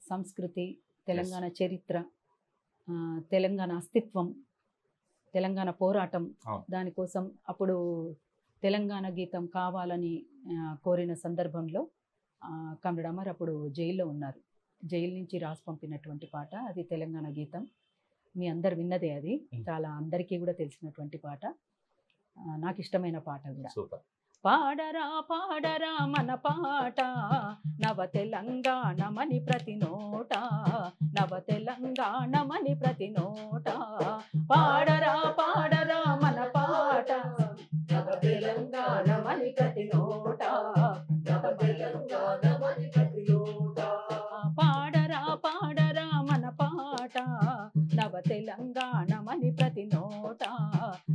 సంస్కృతి, తెలంగాణ చరిత్ర, తెలంగాణ అస్తిత్వం, తెలంగాణ పోరాటం, దానికోసం అప్పుడు తెలంగాణ గీతం కావాలని కోరిన సందర్భంలో కమ్రేడ్ అమర్ అప్పుడు జైల్లో ఉన్నారు. జైలు నుంచి రాసి పంపినటువంటి పాట అది తెలంగాణ గీతం. మీ అందరు విన్నదే, అది చాలా అందరికీ కూడా తెలిసినటువంటి పాట, నాకు ఇష్టమైన పాట కూడా. పాడరా పాడరా మన పాట నవ తెలంగాణమని ప్రతి నోట, నవ తెలంగాణమని ప్రతి నోట, పాడరా పాడరా మన పాట నవ తెలంగాణమని ప్రతి నోట, నవ తెలంగాణమని ప్రతి నోట, పాడరా పాడరా మన పాట నవ తెలంగాణమని ప్రతి నోట,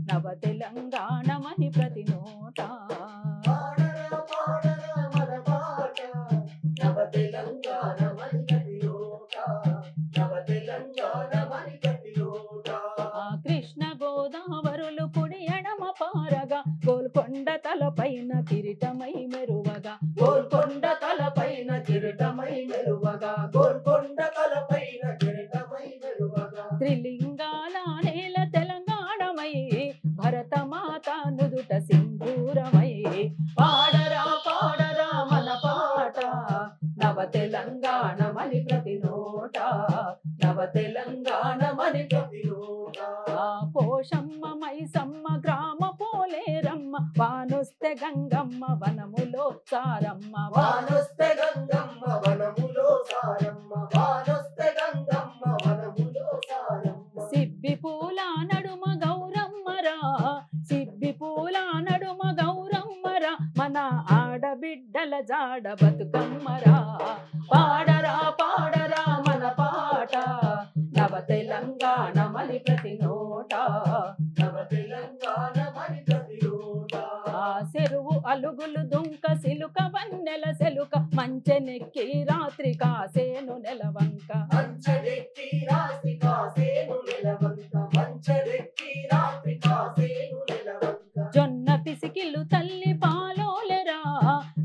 నవ తెలంగాణమని ప్రతి నోట, కృష్ణ గోదావరులు కుడి ఎడమ పారగా, గోల్కొండ తలపైన కిరీటమై మెరువగా, గోల్కొండ తలపైన కిరీటమై మెరువగా, గోల్కొండ తలపైన కిరీటమై మెరువగా, త్రిలింగాల నేల తెలంగాణమై భరతమాత నుదుట సింధూరమై, పాడరా పాడరా మన పాట నవ తెలంగాణమని ప్రతి నోట, నవ తెలంగాణమని ప్రతి నోట, పోషమ్మ మైసమ్మ గ్రామ పోలేరమ్మ, వానొస్తే గంగమ్మ వనములో సారమ్మ, వానొస్తే గంగమ్మ వనములో సారమ్మ, వానొస్తే గంగమ్మ వనములో సారమ్మ, సిబ్బి పూల నడుమ గౌరమ్మరా, సిబ్బి పూల నడుమ గౌరమ్మరా, మన ఆడబిడ్డల జాడ బతుకమ్మరా, పాడరా పాడరా మన పాట నవ తెలంగాణమని ప్రతి నోట, నవ తెలంగాణమని ప్రతి నోట, చెరువు అలుగులు దుంక సిలుక వన్నెల సెలుక, మంచెనెక్కి రాత్రి కాసేను నెలవంక, మంచెనెక్కి రాత్రి కాసేను నెలవంక, మంచెనెక్కి రాత్రి కాసేను నెలవంక, జొన్న పిసికిలు తల్లి పాలోలెరా,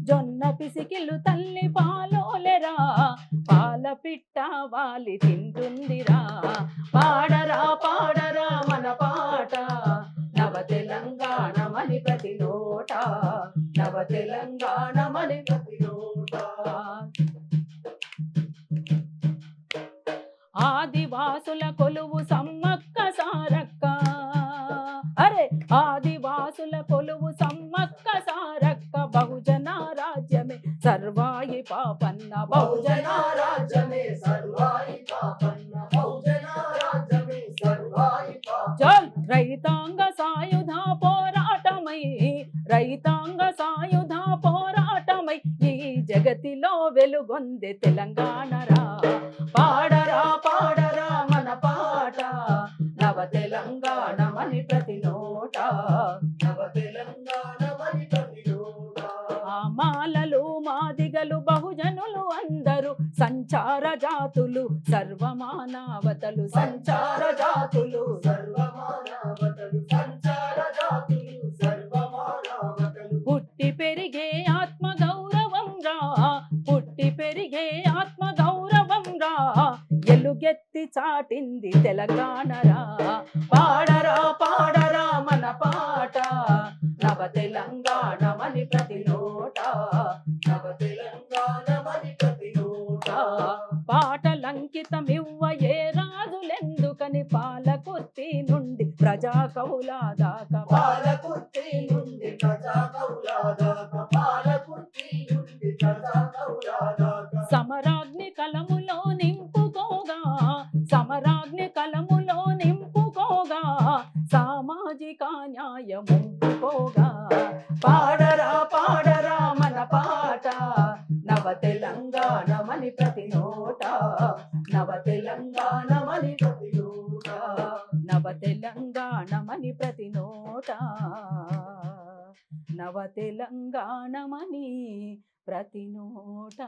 జొన్న పిసికిలు తల్లి పాలోలెరా, పాల పిట్ట వాలి తింటుందిరా, పాడరా పాడరా మన పాట నవ తెలంగాణమని ప్రతి నోట, నవ తెలంగాణమని ప్రతి నోట, ఆదివాసుల కొలువు సమ్మక్క సారక్క, అరే ఆదివాసుల కొలువు సమ్మక్క సారక్క, బహుజన రాజ్యమే సర్వాయి పాపన్న, బహుజన రాజ్యమే సర్వాయి పాపన్న, బహుజన రాజ్యమే సర్వాయి పాపన్న, రైతాంగ సాయుధ పోరాటమై, రైతాంగ సాయుధ పోరాటమై ఈ జగతిలో వెలుగొందే తెలంగాణరా, పాడరా పాడరా మన పాట నవ తెలంగాణమని ప్రతి నోట, నవ తెలంగాణమని ప్రతి నోట, మాలలు మాదిగలు బహుజనులు అందరూ సంచార జాతులు సర్వమానవతలు, సంచార జాతులు సర్వమానవతలు, సంచార జాతులు సర్వమానవతలు, పుట్టి పెరిగే ఆత్మ గౌరవం రా, పుట్టి పెరిగే ఆత్మ గౌరవం రా, ఎలుగెత్తి చాటింది తెలంగాణరా, పాడరా పాడరా మన పాట నవ తెలంగాణమని ప్రతి నోట, నవ తెలంగాణమని ప్రతి నోట, పాటలంకితమివ్వ ఏ రాజులెందుకని, పాలకుర్తి నుండి ప్రజా కౌలా దాకా, పాలకుర్తి నుండి ప్రజా కౌలా దాకా, పాలకుర్తి నుండి ప్రజా కౌలా దాకా, సమరాగ్ని కలములో నింపుకోగా, సమరాగ్ని కలములో నింపుకోగా, సామాజిక న్యాయముంపుకోగా, పాడరా పాడరా మన పాట నవ తెలంగాణమని ప్రతి నోట, నవ తెలంగాణమని ప్రతి నోట, నవ తెలంగాణమని ప్రతి నోట, నవ తెలంగాణమని ప్రతి నోట.